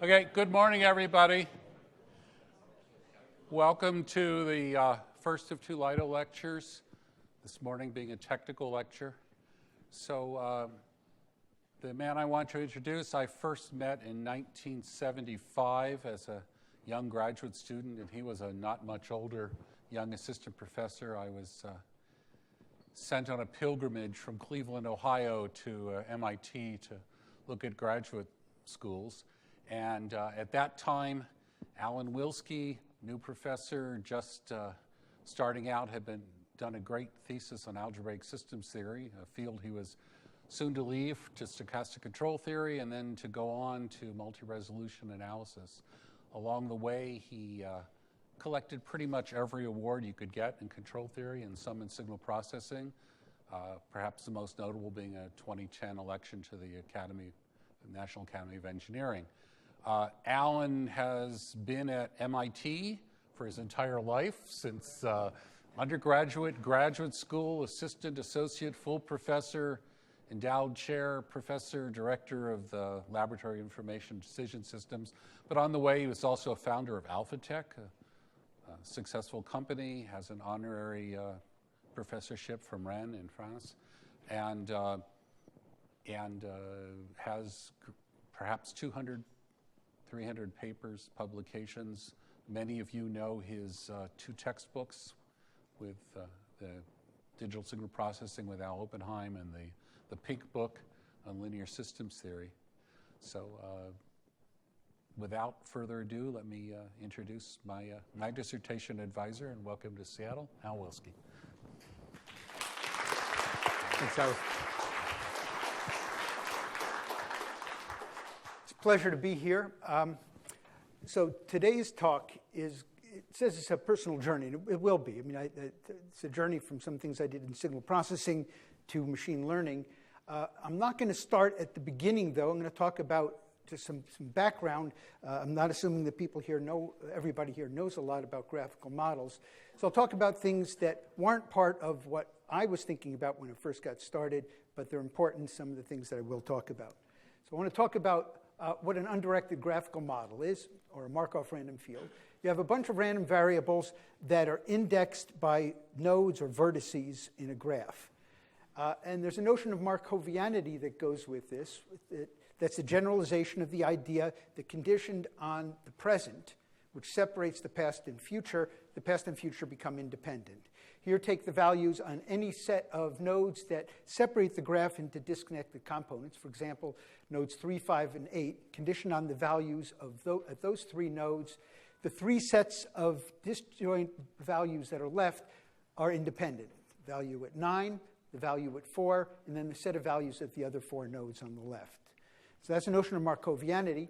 Okay, good morning, everybody. Welcome to the first of two Lytle lectures, this morning being a technical lecture. So the man I want to introduce, I first met in 1975 as a young graduate student, and he was a not much older young assistant professor. I was sent on a pilgrimage from Cleveland, Ohio to MIT to look at graduate schools. And at that time, Alan Willsky, new professor, just starting out, had done a great thesis on algebraic systems theory, a field he was soon to leave to stochastic control theory and then to go on to multi-resolution analysis. Along the way, he collected pretty much every award you could get in control theory and some in signal processing, perhaps the most notable being a 2010 election to the National Academy of Engineering. Alan has been at MIT for his entire life, since undergraduate, graduate school, assistant, associate, full professor, endowed chair, professor, director of the Laboratory of Information Decision Systems. But on the way, he was also a founder of AlphaTech, a successful company, has an honorary professorship from Rennes in France, and has perhaps 200, 300 papers, publications. Many of you know his two textbooks with the digital signal processing with Al Oppenheim and the pink book on linear systems theory. So without further ado, let me introduce my dissertation advisor, and welcome to Seattle, Al Willsky. Thanks, Howard. It's a pleasure to be here. So today's talk it says it's a personal journey. It will be. I mean, it's a journey from some things I did in signal processing to machine learning. I'm not going to start at the beginning, though. I'm going to talk about just some background. I'm not assuming that everybody here knows a lot about graphical models. So I'll talk about things that weren't part of what I was thinking about when I first got started, but they're important, some of the things that I will talk about. So I want to talk about what an undirected graphical model is, or a Markov random field. You have a bunch of random variables that are indexed by nodes or vertices in a graph. And there's a notion of Markovianity that goes with this. That's a generalization of the idea that conditioned on the present, which separates the past and future become independent. Here, take the values on any set of nodes that separate the graph into disconnected components. For example, nodes 3, 5, and 8, conditioned on the values of at those three nodes. The three sets of disjoint values that are left are independent. Value at 9, the value at 4, and then the set of values at the other four nodes on the left. So that's a notion of Markovianity.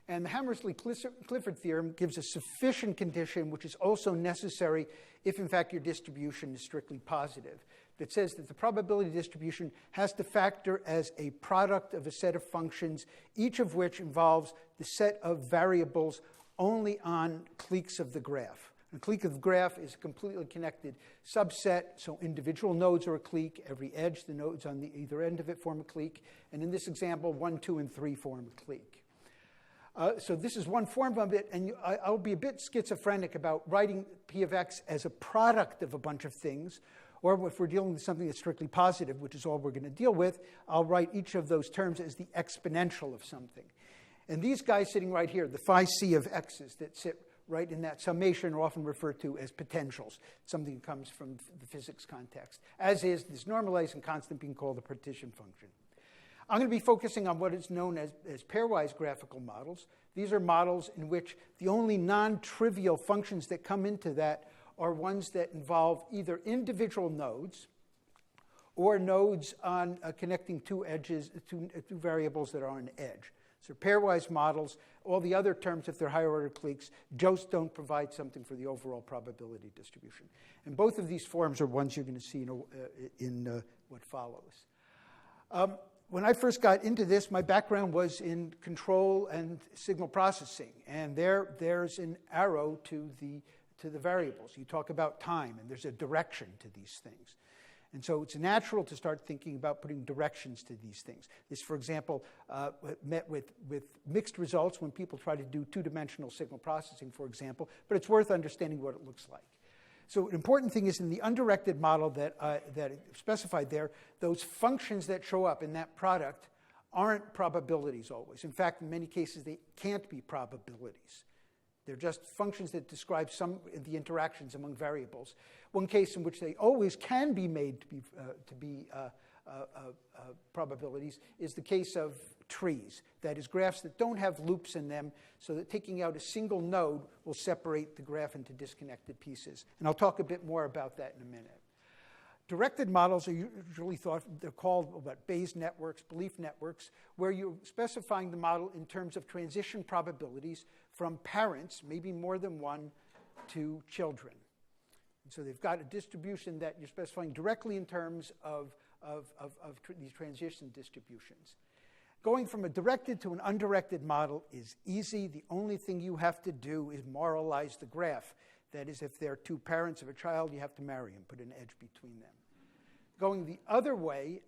And the Hammersley-Clifford theorem gives a sufficient condition, which is also necessary if, in fact, your distribution is strictly positive, that says that the probability distribution has to factor as a product of a set of functions, each of which involves the set of variables only on cliques of the graph. A clique of the graph is a completely connected subset, so individual nodes are a clique. Every edge, the nodes on the either end of it form a clique. And in this example, 1, 2, and 3 form a clique. So this is one form of it, and I'll be a bit schizophrenic about writing P of x as a product of a bunch of things, or if we're dealing with something that's strictly positive, which is all we're going to deal with, I'll write each of those terms as the exponential of something. And these guys sitting right here, the phi c of x's that sit right in that summation, are often referred to as potentials, something that comes from the physics context, as is this normalizing constant being called a partition function. I'm going to be focusing on what is known as pairwise graphical models. These are models in which the only non-trivial functions that come into that are ones that involve either individual nodes or nodes on connecting two edges, two variables that are on an edge. So pairwise models, all the other terms, if they're higher order cliques, just don't provide something for the overall probability distribution. And both of these forms are ones you're going to see in what follows. When I first got into this, my background was in control and signal processing. And there's an arrow to the variables. You talk about time, and there's a direction to these things. And so it's natural to start thinking about putting directions to these things. This, for example, met with mixed results when people try to do two-dimensional signal processing, for example, but it's worth understanding what it looks like. So an important thing is in the undirected model that I specified there, those functions that show up in that product aren't probabilities always. In fact, in many cases, they can't be probabilities. They're just functions that describe some of the interactions among variables. One case in which they always can be made to be probabilities is the case of trees. That is, graphs that don't have loops in them, so that taking out a single node will separate the graph into disconnected pieces. And I'll talk a bit more about that in a minute. Directed models are usually they're called Bayes networks, belief networks, where you're specifying the model in terms of transition probabilities from parents, maybe more than one, to children. And so they've got a distribution that you're specifying directly in terms of these transition distributions. Going from a directed to an undirected model is easy. The only thing you have to do is moralize the graph. That is, if there are two parents of a child, you have to marry them, put an edge between them. Going the other way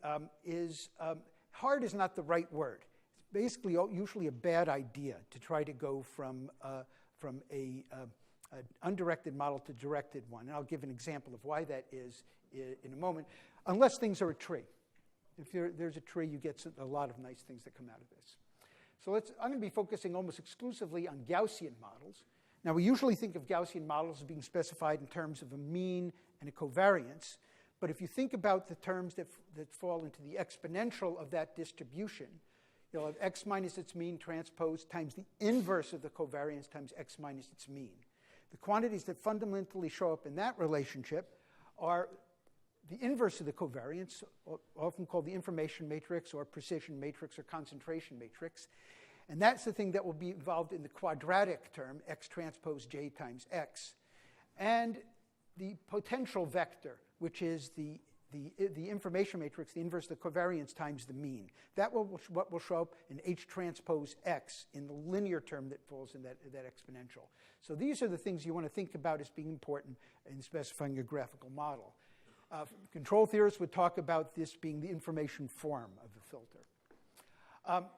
hard is not the right word. It's basically usually a bad idea to try to go from an undirected model to directed one. And I'll give an example of why that is in a moment, unless things are a tree. If there's a tree, you get a lot of nice things that come out of this. So I'm going to be focusing almost exclusively on Gaussian models. Now, we usually think of Gaussian models as being specified in terms of a mean and a covariance. But if you think about the terms that fall into the exponential of that distribution, you'll have x minus its mean transposed times the inverse of the covariance times x minus its mean. The quantities that fundamentally show up in that relationship are the inverse of the covariance, often called the information matrix or precision matrix or concentration matrix. And that's the thing that will be involved in the quadratic term, x transpose j times x. And the potential vector, which is the information matrix, the inverse of the covariance times the mean. That what will show up in h transpose x in the linear term that falls in that exponential. So these are the things you want to think about as being important in specifying a graphical model. Control theorists would talk about this being the information form of the filter.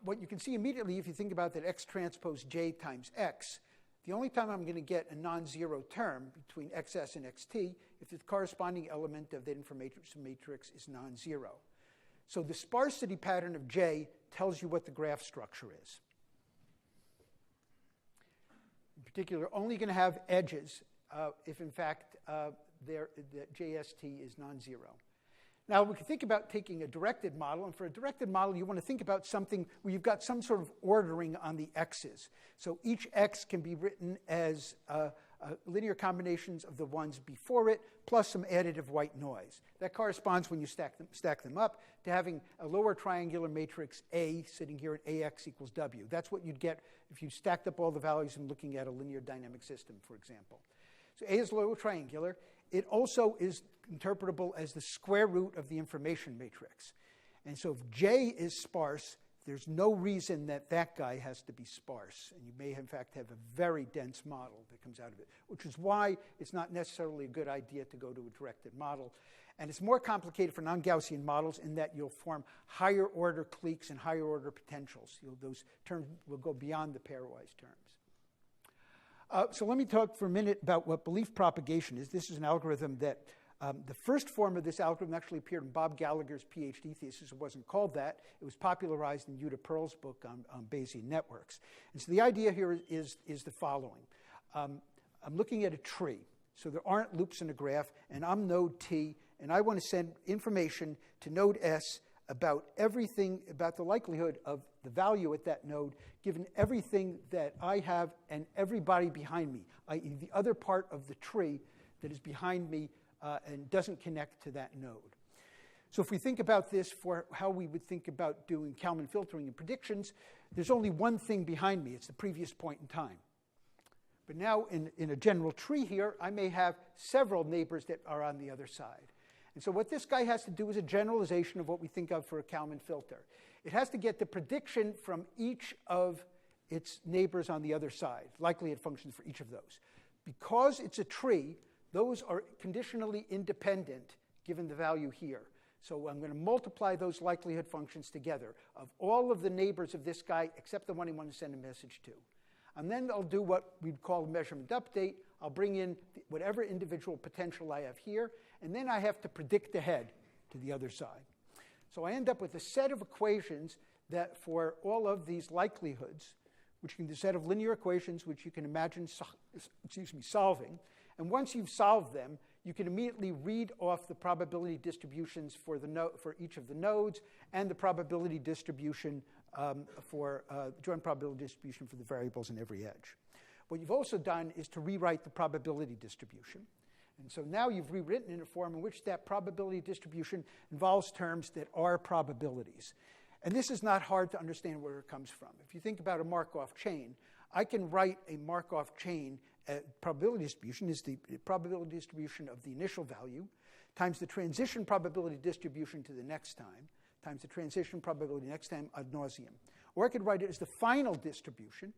What you can see immediately if you think about that x transpose j times x, the only time I'm going to get a non-zero term between xs and xt if the corresponding element of that information matrix is non-zero. So the sparsity pattern of j tells you what the graph structure is. In particular, only going to have edges if, in fact, the JST is non-zero. Now, we can think about taking a directed model, and for a directed model, you want to think about something where you've got some sort of ordering on the x's. So each x can be written as linear combinations of the ones before it, plus some additive white noise. That corresponds, when you stack them up, to having a lower triangular matrix A sitting here at AX equals W. That's what you'd get if you stacked up all the values and looking at a linear dynamic system, for example. So A is lower triangular. It also is interpretable as the square root of the information matrix. And so if J is sparse, there's no reason that that guy has to be sparse. And you may, in fact, have a very dense model that comes out of it, which is why it's not necessarily a good idea to go to a directed model. And it's more complicated for non-Gaussian models in that you'll form higher order cliques and higher order potentials. Those terms will go beyond the pairwise terms. So let me talk for a minute about what belief propagation is. This is an algorithm that the first form of this algorithm actually appeared in Bob Gallagher's PhD thesis. It wasn't called that. It was popularized in Yuta Pearl's book on Bayesian networks. And so the idea here is the following. I'm looking at a tree. So there aren't loops in a graph, and I'm node T, and I want to send information to node S about everything, about the likelihood of the value at that node, given everything that I have and everybody behind me, i.e. the other part of the tree that is behind me and doesn't connect to that node. So if we think about this for how we would think about doing Kalman filtering and predictions, there's only one thing behind me. It's the previous point in time. But now in a general tree here, I may have several neighbors that are on the other side. And so what this guy has to do is a generalization of what we think of for a Kalman filter. It has to get the prediction from each of its neighbors on the other side, likelihood functions for each of those. Because it's a tree, those are conditionally independent given the value here. So I'm going to multiply those likelihood functions together of all of the neighbors of this guy except the one I want to send a message to. And then I'll do what we'd call a measurement update. I'll bring in whatever individual potential I have here, and then I have to predict ahead to the other side. So I end up with a set of equations that for all of these likelihoods, which can be a set of linear equations which you can imagine solving. And once you've solved them, you can immediately read off the probability distributions for each of the nodes and the probability distribution joint probability distribution for the variables in every edge. What you've also done is to rewrite the probability distribution. And so now you've rewritten in a form in which that probability distribution involves terms that are probabilities. And this is not hard to understand where it comes from. If you think about a Markov chain, I can write a Markov chain. Probability distribution is the probability distribution of the initial value times the transition probability distribution to the next time times the transition probability next time ad nauseum. Or I could write it as the final distribution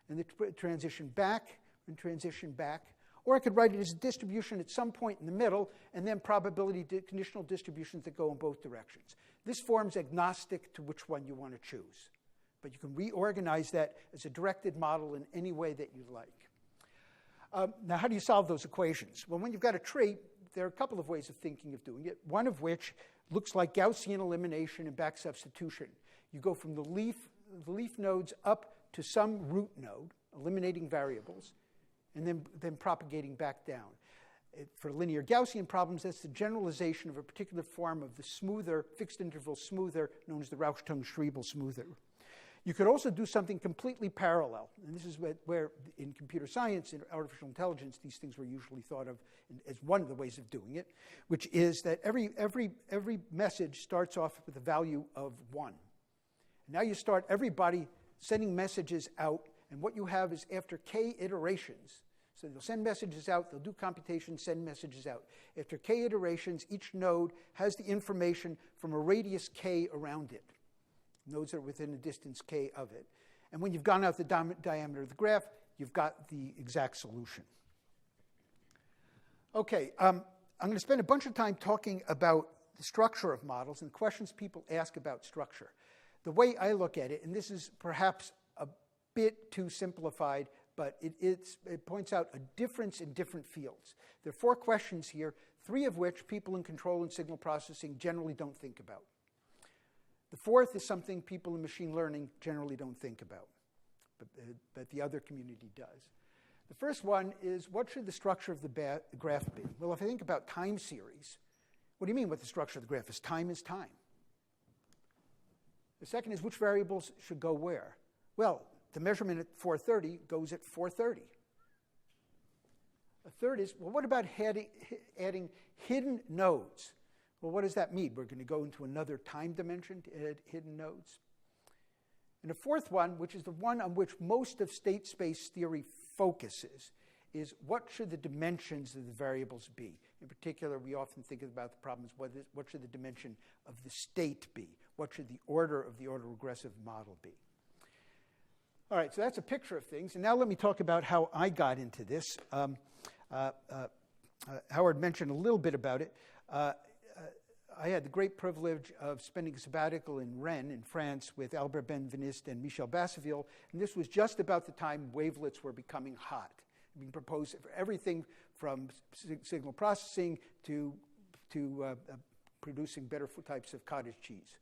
and the transition back and transition back. Or I could write it as a distribution at some point in the middle and then probability conditional distributions that go in both directions. This form's agnostic to which one you want to choose. But you can reorganize that as a directed model in any way that you like. Now, how do you solve those equations? Well, when you've got a tree, there are a couple of ways of thinking of doing it, one of which looks like Gaussian elimination and back substitution. You go from the leaf nodes up to some root node, eliminating variables, and then propagating back down. For linear Gaussian problems, that's the generalization of a particular form of the smoother, fixed interval smoother, known as the Rauchtung-Schriebel smoother. You could also do something completely parallel, and this is where in computer science and artificial intelligence, these things were usually thought of as one of the ways of doing it, which is that every message starts off with a value of 1. And now you start everybody sending messages out, and what you have is after k iterations, so they'll send messages out, they'll do computations, send messages out. After k iterations, each node has the information from a radius k around it. Nodes are within a distance k of it. And when you've gone out the diameter of the graph, you've got the exact solution. Okay, I'm going to spend a bunch of time talking about the structure of models and questions people ask about structure. The way I look at it, and this is perhaps a bit too simplified, but it points out a difference in different fields. There are 4 questions here, 3 of which people in control and signal processing generally don't think about. The 4th is something people in machine learning generally don't think about, but the other community does. The first one is, what should the structure of the graph be? Well, if I think about time series, what do you mean what the structure of the graph is? Time is time. The second is, which variables should go where? Well, the measurement at 430 goes at 430. A third is, well, what about adding hidden nodes? Well, what does that mean? We're going to go into another time dimension to add hidden nodes. And a fourth one, which is the one on which most of state space theory focuses, is what should the dimensions of the variables be? In particular, we often think about the problems, what should the dimension of the state be? What should the order of the autoregressive model be? All right, so that's a picture of things. And now let me talk about how I got into this. Howard mentioned a little bit about it. I had the great privilege of spending a sabbatical in Rennes, in France, with Albert Benveniste and Michel Basseville, and this was just about the time wavelets were becoming hot, being proposed for everything from signal processing to producing better types of cottage cheese.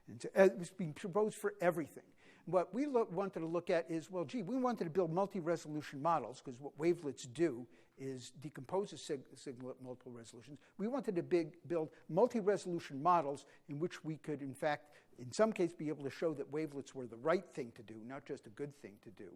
And so it was being proposed for everything. What we wanted to look at is, well, gee, we wanted to build multi-resolution models, because what wavelets do is decompose a signal at multiple resolutions. We wanted to build multi-resolution models in which we could, in fact, in some case, be able to show that wavelets were the right thing to do, not just a good thing to do.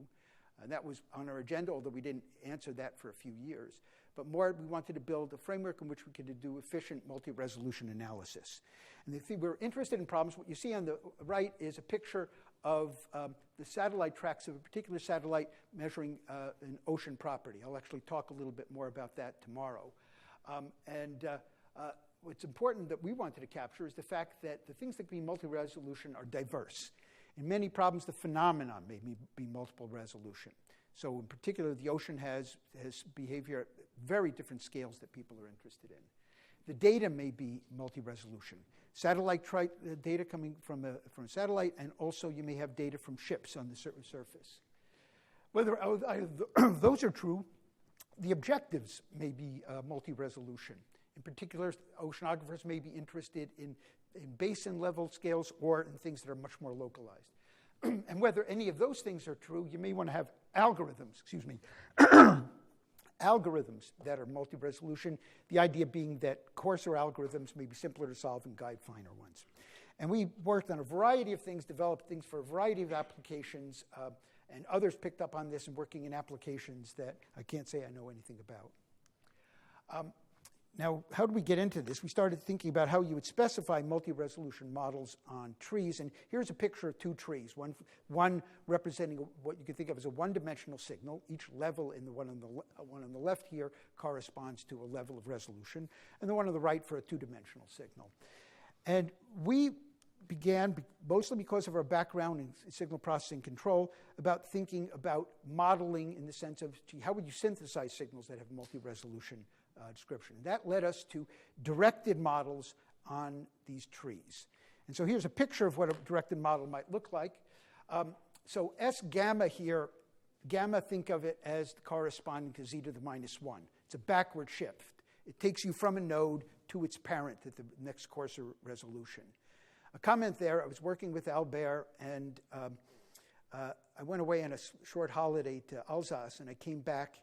And that was on our agenda, although we didn't answer that for a few years. But more, we wanted to build a framework in which we could do efficient multi-resolution analysis. And if we were interested in problems, what you see on the right is a picture of the satellite tracks of a particular satellite measuring an ocean property. I'll actually talk a little bit more about that tomorrow. What's important that we wanted to capture is the fact that the things that can be multi-resolution are diverse. In many problems, the phenomenon may be multiple resolution. So in particular, the ocean has behavior at very different scales that people are interested in. If the data may be multi-resolution. Satellite data coming from a satellite, and also you may have data from ships on the surface. Whether either those are true, the objectives may be multi-resolution. In particular, oceanographers may be interested in basin-level scales or in things that are much more localized. And whether any of those things are true, you may want to have algorithms that are multi-resolution, the idea being that coarser algorithms may be simpler to solve and guide finer ones. And we worked on a variety of things, developed things for a variety of applications, and others picked up on this and working in applications that I can't say I know anything about. Now, how did we get into this? We started thinking about how you would specify multi-resolution models on trees. And here's a picture of two trees, one representing what you could think of as a one-dimensional signal. Each level in the one on the left here corresponds to a level of resolution, and the one on the right for a two-dimensional signal. And we began, mostly because of our background in signal processing control, about thinking about modeling in the sense of, gee, how would you synthesize signals that have multi-resolution description? And that led us to directed models on these trees. And so here's a picture of what a directed model might look like. So S gamma here, gamma, think of it as corresponding to z to the minus 1. It's a backward shift. It takes you from a node to its parent at the next coarser resolution. A comment there, I was working with Albert, and I went away on a short holiday to Alsace, and I came back,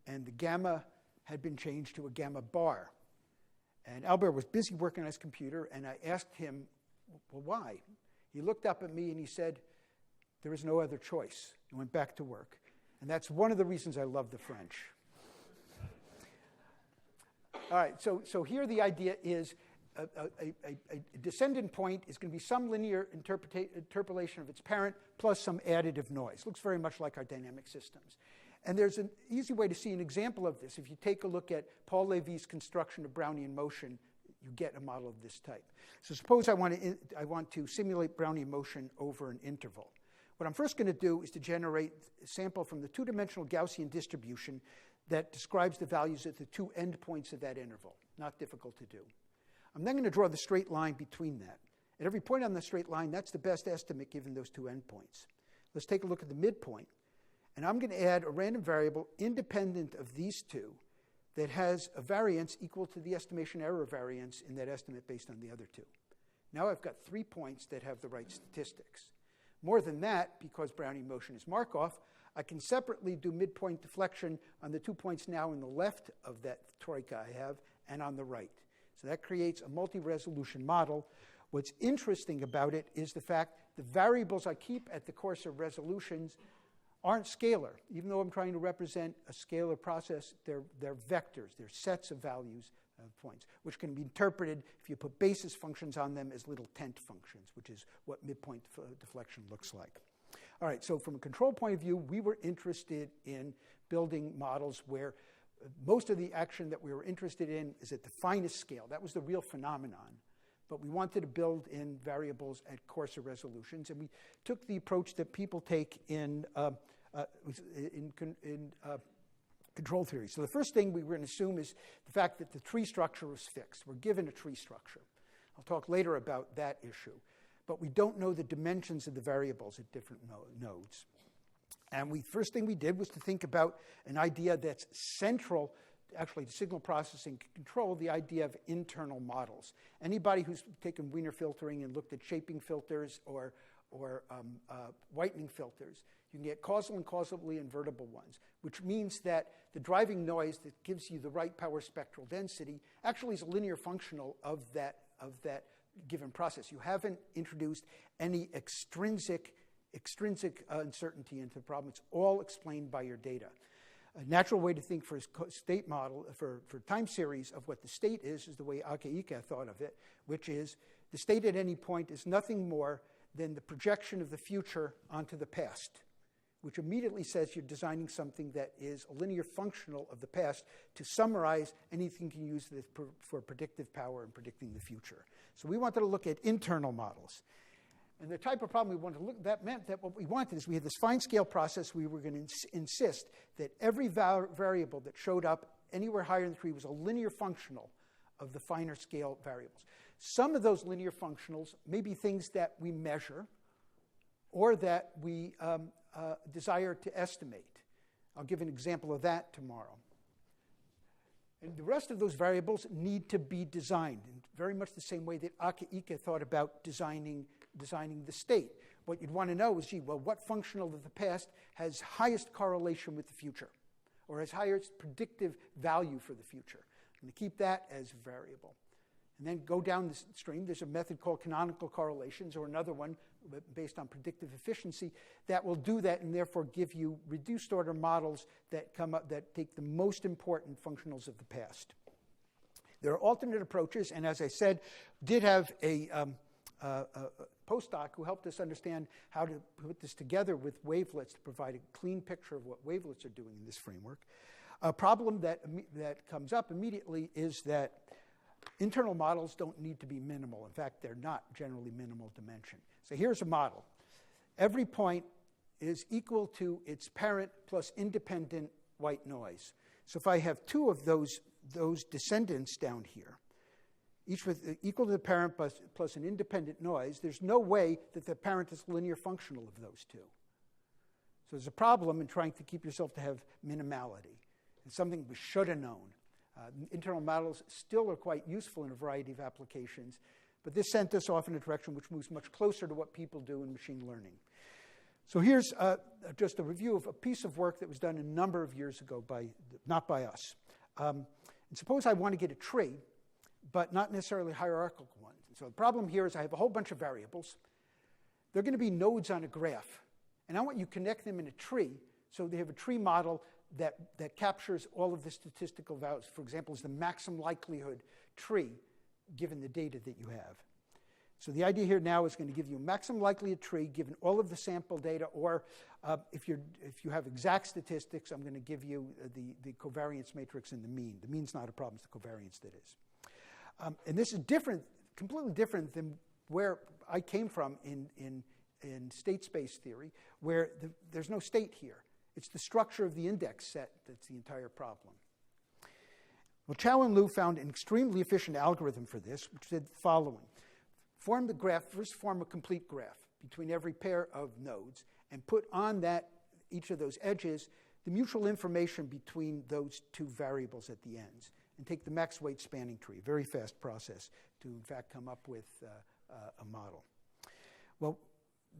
and the gamma had been changed to a gamma bar. And Albert was busy working on his computer, and I asked him, well, why? He looked up at me and he said, there is no other choice. He went back to work. And that's one of the reasons I love the French. All right, so here the idea is a descendant point is going to be some linear interpolation of its parent plus some additive noise. Looks very much like our dynamic systems. And there's an easy way to see an example of this. If you take a look at Paul Levy's construction of Brownian motion, you get a model of this type. So suppose I want to simulate Brownian motion over an interval. What I'm first going to do is to generate a sample from the two-dimensional Gaussian distribution that describes the values at the two endpoints of that interval. Not difficult to do. I'm then going to draw the straight line between that. At every point on the straight line, that's the best estimate given those two endpoints. Let's take a look at the midpoint. And I'm going to add a random variable independent of these two that has a variance equal to the estimation error variance in that estimate based on the other two. Now I've got 3 points that have the right statistics. More than that, because Brownian motion is Markov, I can separately do midpoint deflection on the 2 points now on the left of that troika I have and on the right. So that creates a multi-resolution model. What's interesting about it is the fact the variables I keep at the coarser resolutions aren't scalar. Even though I'm trying to represent a scalar process, they're vectors. They're sets of values of points, which can be interpreted if you put basis functions on them as little tent functions, which is what midpoint deflection looks like. All right, so from a control point of view, we were interested in building models where most of the action that we were interested in is at the finest scale. That was the real phenomenon. But we wanted to build in variables at coarser resolutions, and we took the approach that people take in control theory. So the first thing we were going to assume is the fact that the tree structure was fixed. We're given a tree structure. I'll talk later about that issue. But we don't know the dimensions of the variables at different nodes. And first thing we did was to think about an idea that's central actually to signal processing control, the idea of internal models. Anybody who's taken Wiener filtering and looked at shaping filters or whitening filters, you can get causal and causally invertible ones, which means that the driving noise that gives you the right power spectral density actually is a linear functional of that given process. You haven't introduced any extrinsic uncertainty into the problem. It's all explained by your data. A natural way to think for a state model, for time series of what the state is the way Ake thought of it, which is the state at any point is nothing more than the projection of the future onto the past, which immediately says you're designing something that is a linear functional of the past to summarize anything you can use for predictive power in predicting the future. So we wanted to look at internal models. And the type of problem we wanted to look at, that meant that what we wanted is we had this fine scale process. We were going to insist that every variable that showed up anywhere higher in the tree was a linear functional of the finer scale variables. Some of those linear functionals may be things that we measure or that we desire to estimate. I'll give an example of that tomorrow. And the rest of those variables need to be designed in very much the same way that Ake thought about designing the state. What you'd want to know is, what functional of the past has highest correlation with the future or has highest predictive value for the future? I'm going to keep that as variable. And then go down the stream. There's a method called canonical correlations, or another one based on predictive efficiency that will do that and therefore give you reduced order models that come up that take the most important functionals of the past. There are alternate approaches, and as I said, did have a postdoc who helped us understand how to put this together with wavelets to provide a clean picture of what wavelets are doing in this framework. A problem that comes up immediately is that internal models don't need to be minimal. In fact, they're not generally minimal dimension. So here's a model. Every point is equal to its parent plus independent white noise. So if I have two of those descendants down here, each with equal to the parent plus an independent noise, there's no way that the parent is linear functional of those two. So there's a problem in trying to keep yourself to have minimality. It's something we should have known. Internal models still are quite useful in a variety of applications, but this sent us off in a direction which moves much closer to what people do in machine learning. So here's just a review of a piece of work that was done a number of years ago, not by us. And suppose I want to get a tree, but not necessarily hierarchical ones. And so the problem here is I have a whole bunch of variables. They're going to be nodes on a graph, and I want you to connect them in a tree so they have a tree model that captures all of the statistical values. For example, is the maximum likelihood tree given the data that you have. So the idea here now is going to give you a maximum likelihood tree given all of the sample data, or if you have exact statistics, I'm going to give you the covariance matrix and the mean. The mean's not a problem, it's the covariance that is. And this is different, completely different than where I came from in state space theory, where there's no state here. It's the structure of the index set that's the entire problem. Well, Chow and Liu found an extremely efficient algorithm for this, which did the following. Form the graph, first form a complete graph between every pair of nodes, and put on that, each of those edges, the mutual information between those two variables at the ends, and take the max weight spanning tree, very fast process to, in fact, come up with a model. Well,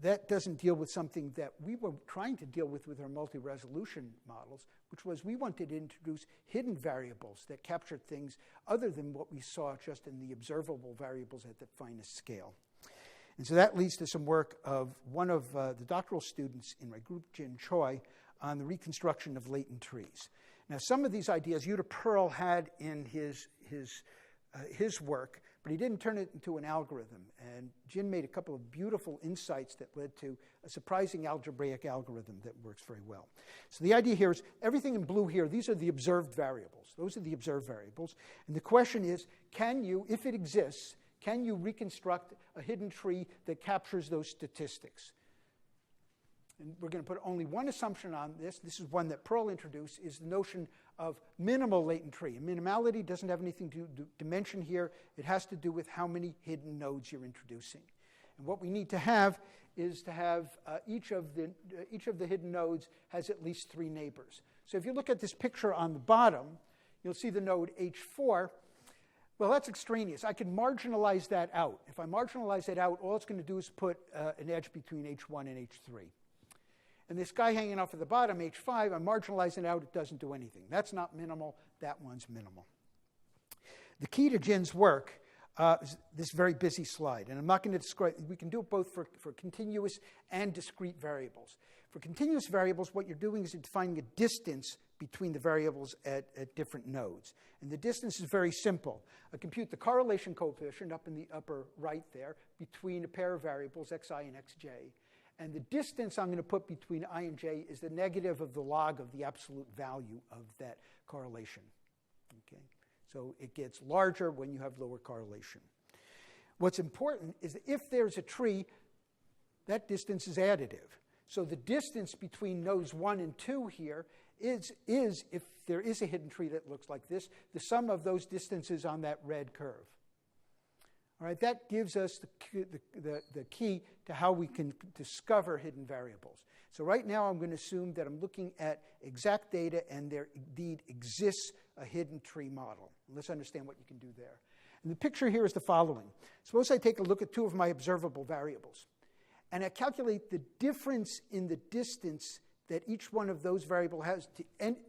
that doesn't deal with something that we were trying to deal with our multi-resolution models, which was we wanted to introduce hidden variables that captured things other than what we saw just in the observable variables at the finest scale. And so that leads to some work of one of the doctoral students in my group, Jin Choi, on the reconstruction of latent trees. Now, some of these ideas Yuta Pearl had in his work, but he didn't turn it into an algorithm. And Jin made a couple of beautiful insights that led to a surprising algebraic algorithm that works very well. So the idea here is everything in blue here, these are the observed variables. Those are the observed variables. And the question is, can you, if it exists, can you reconstruct a hidden tree that captures those statistics? And we're going to put only one assumption on this. This is one that Pearl introduced, is the notion of minimal latent tree. And minimality doesn't have anything to do with dimension here. It has to do with how many hidden nodes you're introducing. And what we need to have is to have each of the hidden nodes has at least 3 neighbors. So if you look at this picture on the bottom, you'll see the node H4. Well, that's extraneous. I can marginalize that out. If I marginalize that out, all it's going to do is put an edge between H1 and H3. And this guy hanging off at the bottom, H5, I'm marginalizing it out, it doesn't do anything. That's not minimal, that one's minimal. The key to Jin's work is this very busy slide. And I'm not going to describe, we can do it both for continuous and discrete variables. For continuous variables, what you're doing is you're defining a distance between the variables at different nodes. And the distance is very simple. I compute the correlation coefficient up in the upper right there between a pair of variables, xi and xj. And the distance I'm going to put between I and j is the negative of the log of the absolute value of that correlation. Okay? So it gets larger when you have lower correlation. What's important is that if there's a tree, that distance is additive. So the distance between nodes 1 and 2 here is if there is a hidden tree that looks like this, the sum of those distances on that red curve. All right, that gives us the key to how we can discover hidden variables. So right now I'm going to assume that I'm looking at exact data and there indeed exists a hidden tree model. Let's understand what you can do there. And the picture here is the following. Suppose I take a look at two of my observable variables, and I calculate the difference in the distance that each one of those variables has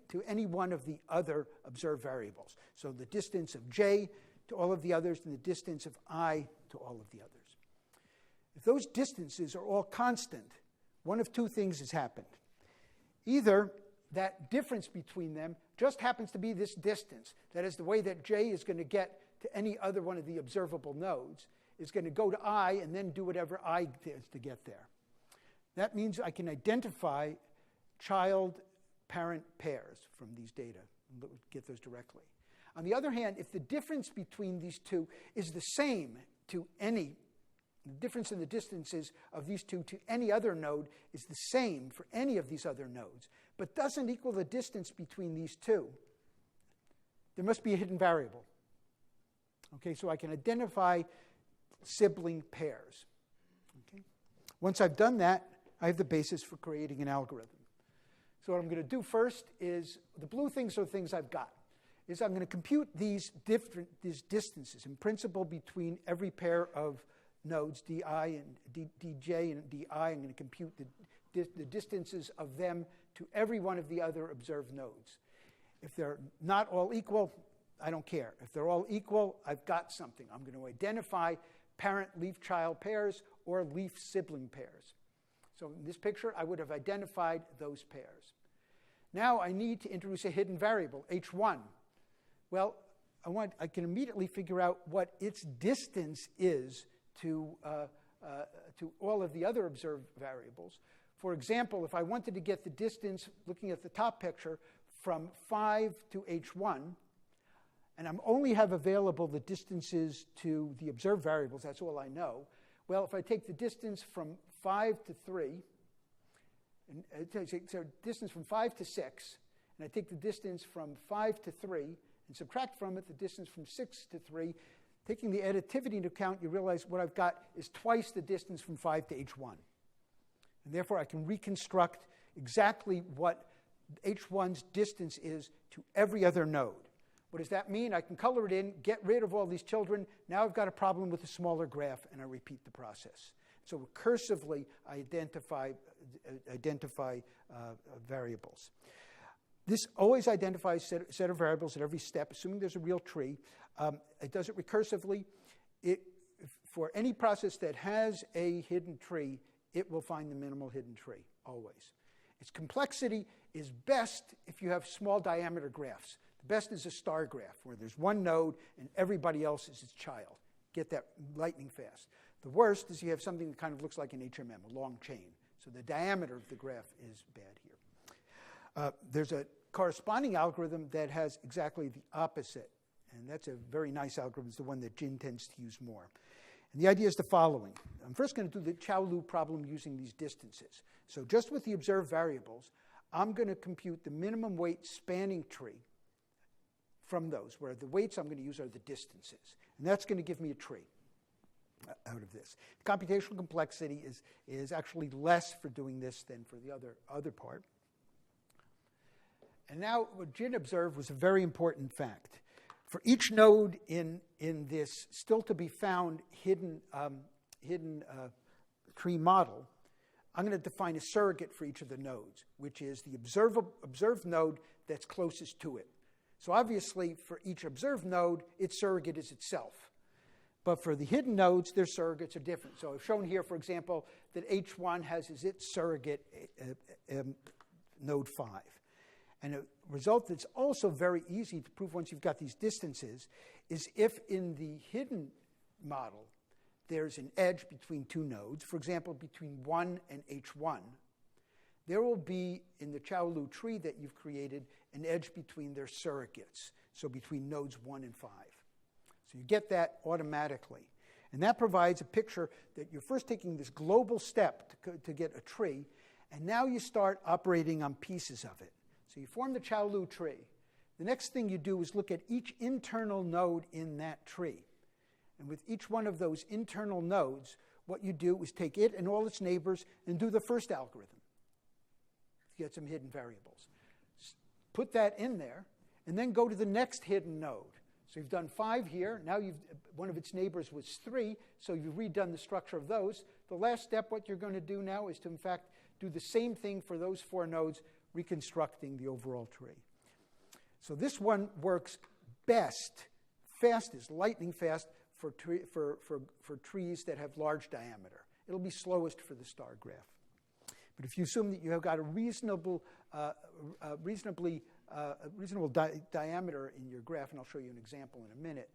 to any one of the other observed variables. So the distance of j to all of the others and the distance of I to all of the others. If those distances are all constant, one of two things has happened. Either that difference between them just happens to be this distance. That is, the way that j is going to get to any other one of the observable nodes is going to go to I and then do whatever I does to get there. That means I can identify child-parent pairs from these data and get those directly. On the other hand, if the difference between these two is the same to the difference in the distances of these two to any other node is the same for any of these other nodes, but doesn't equal the distance between these two, there must be a hidden variable. Okay, so I can identify sibling pairs. Okay? Once I've done that, I have the basis for creating an algorithm. So what I'm going to do first is, the blue things are things I've got, is I'm going to compute these distances, in principle, between every pair of nodes, di and dj and di. I'm going to compute the distances of them to every one of the other observed nodes. If they're not all equal, I don't care. If they're all equal, I've got something. I'm going to identify parent-leaf-child pairs or leaf-sibling pairs. So in this picture, I would have identified those pairs. Now I need to introduce a hidden variable, h1. Well, I can immediately figure out what its distance is to all of the other observed variables. For example, if I wanted to get the distance, looking at the top picture, from 5 to h1, and I only have available the distances to the observed variables, that's all I know. Well, if I take the distance from 5 to 3, so distance from 5 to 6, and I take the distance from 5 to 3, and subtract from it the distance from 6 to 3, taking the additivity into account, you realize what I've got is twice the distance from 5 to h1. And therefore, I can reconstruct exactly what h1's distance is to every other node. What does that mean? I can color it in, get rid of all these children. Now I've got a problem with a smaller graph, and I repeat the process. So recursively, I identify variables. This always identifies a set of variables at every step, assuming there's a real tree. It does it recursively. For any process that has a hidden tree, it will find the minimal hidden tree, always. Its complexity is best if you have small diameter graphs. The best is a star graph, where there's one node and everybody else is its child. Get that lightning fast. The worst is you have something that kind of looks like an HMM, a long chain. So the diameter of the graph is bad here. There's a corresponding algorithm that has exactly the opposite. And that's a very nice algorithm. It's the one that Jin tends to use more. And the idea is the following. I'm first going to do the Chow-Lu problem using these distances. So just with the observed variables, I'm going to compute the minimum weight spanning tree from those, where the weights I'm going to use are the distances. And that's going to give me a tree out of this. The computational complexity is actually less for doing this than for the other part. And now what Jin observed was a very important fact. For each node in this still-to-be-found hidden tree model, I'm going to define a surrogate for each of the nodes, which is the observed node that's closest to it. So obviously, for each observed node, its surrogate is itself. But for the hidden nodes, their surrogates are different. So I've shown here, for example, that H1 has as its surrogate node 5. And a result that's also very easy to prove once you've got these distances is if in the hidden model there's an edge between two nodes, for example, between 1 and H1, there will be, in the Chow-Lu tree that you've created, an edge between their surrogates, so between nodes 1 and 5. So you get that automatically. And that provides a picture that you're first taking this global step to get a tree, and now you start operating on pieces of it. So you form the Chow-Lu tree. The next thing you do is look at each internal node in that tree. And with each one of those internal nodes, what you do is take it and all its neighbors and do the first algorithm to get some hidden variables. Put that in there, and then go to the next hidden node. So you've done 5 here. Now one of its neighbors was 3, so you've redone the structure of those. The last step, what you're going to do now is to, in fact, do the same thing for those 4 nodes, reconstructing the overall tree. So this one works best, fastest, lightning fast, for trees that have large diameter. It'll be slowest for the star graph. But if you assume that you have got a reasonable diameter in your graph, and I'll show you an example in a minute,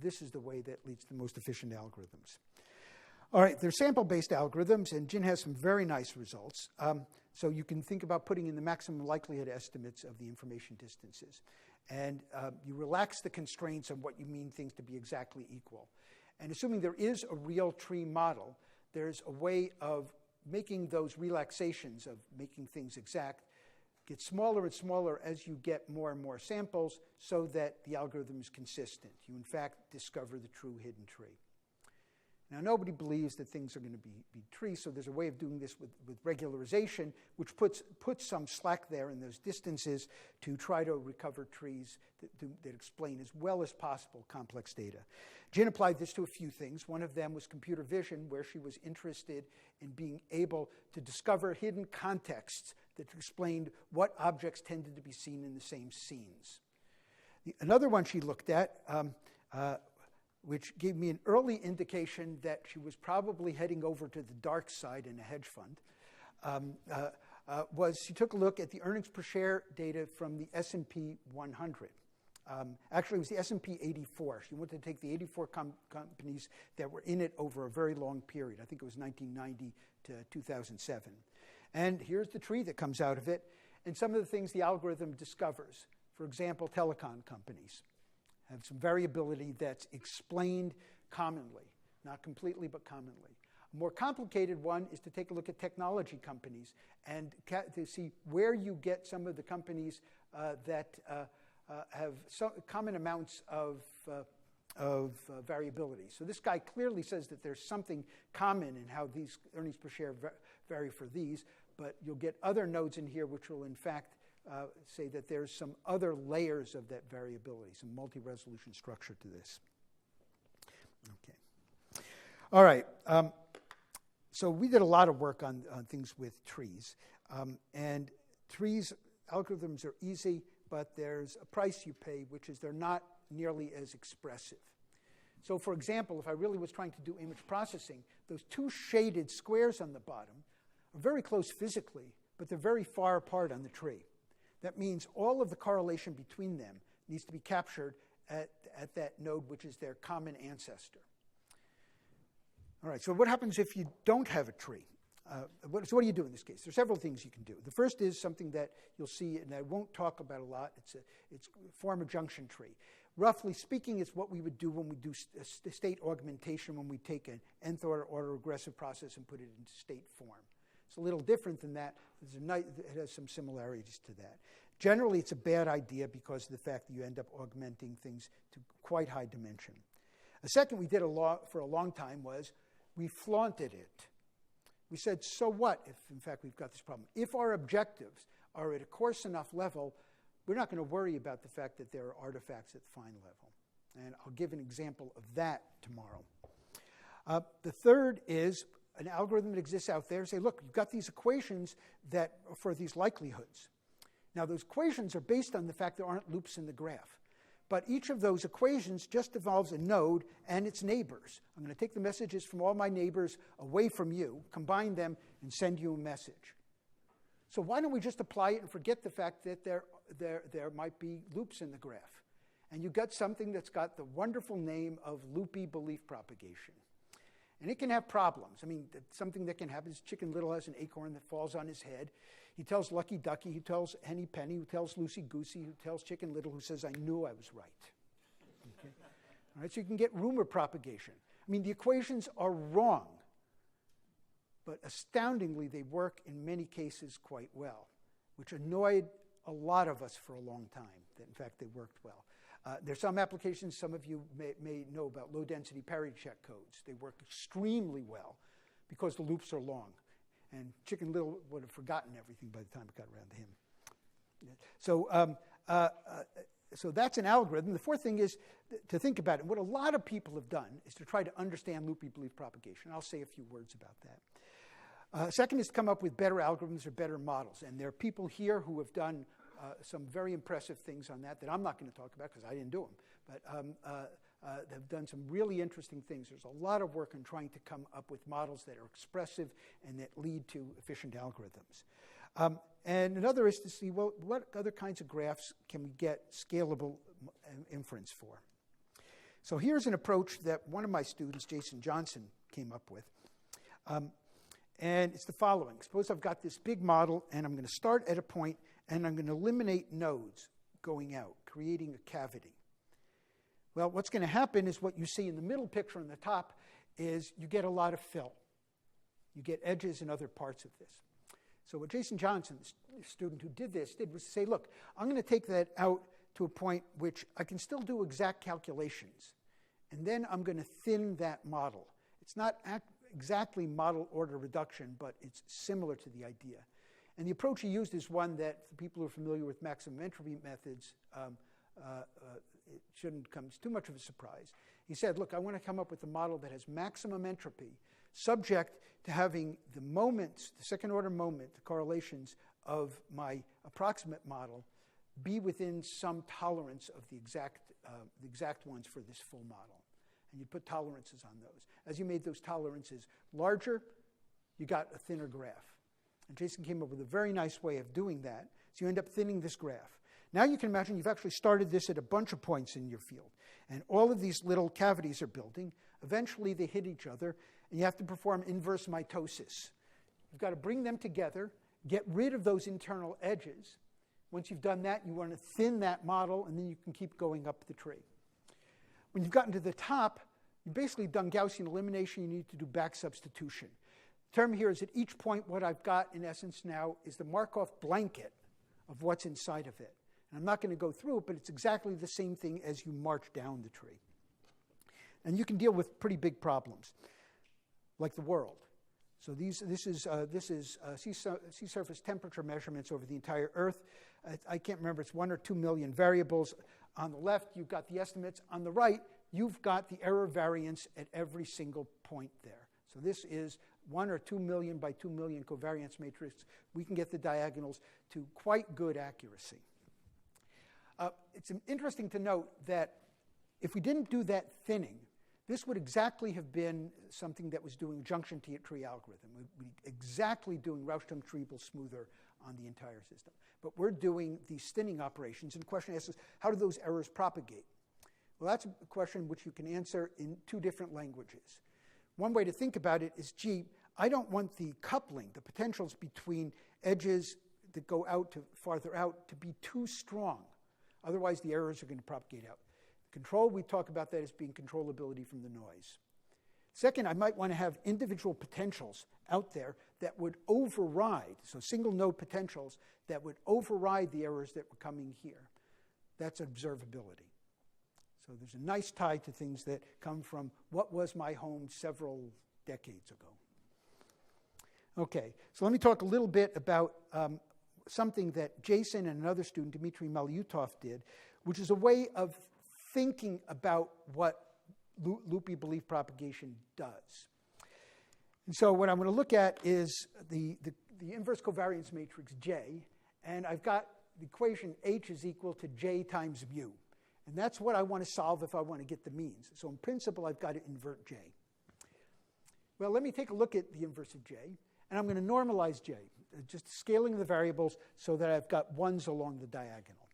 this is the way that leads to the most efficient algorithms. All right, they're sample-based algorithms, and Jin has some very nice results. So you can think about putting in the maximum likelihood estimates of the information distances. And you relax the constraints on what you mean things to be exactly equal. And assuming there is a real tree model, there's a way of making those relaxations of making things exact get smaller and smaller as you get more and more samples so that the algorithm is consistent. You, in fact, discover the true hidden tree. Now, nobody believes that things are going to be trees, so there's a way of doing this with regularization, which puts some slack there in those distances to try to recover trees that explain as well as possible complex data. Jin applied this to a few things. One of them was computer vision, where she was interested in being able to discover hidden contexts that explained what objects tended to be seen in the same scenes. Another one she looked at, which gave me an early indication that she was probably heading over to the dark side in a hedge fund, was she took a look at the earnings per share data from the S&P 100. Actually, it was the S&P 84. She wanted to take the 84 companies that were in it over a very long period. I think it was 1990 to 2007. And here's the tree that comes out of it, and some of the things the algorithm discovers. For example, telecom companies have some variability that's explained commonly, not completely, but commonly. A more complicated one is to take a look at technology companies and to see where you get some of the companies that have common amounts of variability. So this guy clearly says that there's something common in how these earnings per share vary for these, but you'll get other nodes in here which will, in fact, say that there's some other layers of that variability, some multi-resolution structure to this. Okay. All right. So we did a lot of work on things with trees. And trees, algorithms are easy, but there's a price you pay, which is they're not nearly as expressive. So for example, if I really was trying to do image processing, those 2 shaded squares on the bottom are very close physically, but they're very far apart on the tree. That means all of the correlation between them needs to be captured at that node, which is their common ancestor. All right, so what happens if you don't have a tree? So what do you do in this case? There are several things you can do. The first is something that you'll see, and I won't talk about a lot. It's form a junction tree. Roughly speaking, it's what we would do when we do state augmentation, when we take an nth order autoregressive process and put it into state form. It's a little different than that. It has some similarities to that. Generally, it's a bad idea because of the fact that you end up augmenting things to quite high dimension. A second we did for a long time was we flaunted it. We said, so what if, in fact, we've got this problem? If our objectives are at a coarse enough level, we're not going to worry about the fact that there are artifacts at the fine level. And I'll give an example of that tomorrow. The third is an algorithm that exists out there. Say, look, you've got these equations that for these likelihoods. Now, those equations are based on the fact there aren't loops in the graph. But each of those equations just involves a node and its neighbors. I'm going to take the messages from all my neighbors away from you, combine them, and send you a message. So why don't we just apply it and forget the fact that there might be loops in the graph? And you got something that's got the wonderful name of loopy belief propagation. And it can have problems. I mean, something that can happen is Chicken Little has an acorn that falls on his head. He tells Lucky Ducky, he tells Henny Penny, who tells Lucy Goosey, who tells Chicken Little, who says, I knew I was right. Okay? All right, so you can get rumor propagation. I mean, the equations are wrong, but astoundingly, they work in many cases quite well, which annoyed a lot of us for a long time. That in fact, they worked well. There's some applications, some of you may know about low-density parity check codes. They work extremely well because the loops are long. And Chicken Little would have forgotten everything by the time it got around to him. So that's an algorithm. The fourth thing is to think about it. What a lot of people have done is to try to understand loopy belief propagation. I'll say a few words about that. Second is to come up with better algorithms or better models. And there are people here who have done some very impressive things on that I'm not going to talk about because I didn't do them. But they've done some really interesting things. There's a lot of work on trying to come up with models that are expressive and that lead to efficient algorithms. And another is to see, well, what other kinds of graphs can we get scalable inference for? So here's an approach that one of my students, Jason Johnson, came up with. And it's the following. Suppose I've got this big model, and I'm going to start at a point, and I'm going to eliminate nodes going out, creating a cavity. Well, what's going to happen is what you see in the middle picture on the top is you get a lot of fill. You get edges in other parts of this. So what Jason Johnson, the student who did this, did was to say, look, I'm going to take that out to a point which I can still do exact calculations. And then I'm going to thin that model. It's not exactly model order reduction, but it's similar to the idea. And the approach he used is one that, for people who are familiar with maximum entropy methods, it shouldn't come as too much of a surprise. He said, look, I want to come up with a model that has maximum entropy, subject to having the moments, the second order moment, the correlations of my approximate model be within some tolerance of the exact ones for this full model. And you put tolerances on those. As you made those tolerances larger, you got a thinner graph. And Jason came up with a very nice way of doing that. So you end up thinning this graph. Now you can imagine you've actually started this at a bunch of points in your field. And all of these little cavities are building. Eventually they hit each other, and you have to perform inverse mitosis. You've got to bring them together, get rid of those internal edges. Once you've done that, you want to thin that model, and then you can keep going up the tree. When you've gotten to the top, you've basically done Gaussian elimination. You need to do back substitution. The term here is at each point, what I've got, in essence now, is the Markov blanket of what's inside of it. And I'm not going to go through it, but it's exactly the same thing as you march down the tree. And you can deal with pretty big problems, like the world. So this is sea surface temperature measurements over the entire Earth. I can't remember, it's 1 or 2 million variables. On the left, you've got the estimates. On the right, you've got the error variance at every single point there. So this is 1 or 2 million by 2 million covariance matrix. We can get the diagonals to quite good accuracy. It's interesting to note that if we didn't do that thinning, this would exactly have been something that was doing junction tree algorithm. We'd be exactly doing Rauschenberg-Triebel smoother on the entire system. But we're doing these thinning operations, and the question asks us, how do those errors propagate? Well, that's a question which you can answer in 2 different languages. One way to think about it is, gee, I don't want the coupling, the potentials between edges that go out to farther out to be too strong. Otherwise, the errors are going to propagate out. Control, we talk about that as being controllability from the noise. Second, I might want to have individual potentials out there that would override, so single node potentials that would override the errors that were coming here. That's observability. So there's a nice tie to things that come from what was my home several decades ago. Okay, so let me talk a little bit about something that Jason and another student, Dmitry Malyutov, did, which is a way of thinking about what loopy belief propagation does. And so what I'm going to look at is the inverse covariance matrix J, and I've got the equation H is equal to J times mu. And that's what I want to solve if I want to get the means. So in principle, I've got to invert J. Well, let me take a look at the inverse of J, and I'm going to normalize J, just scaling the variables so that I've got ones along the diagonal.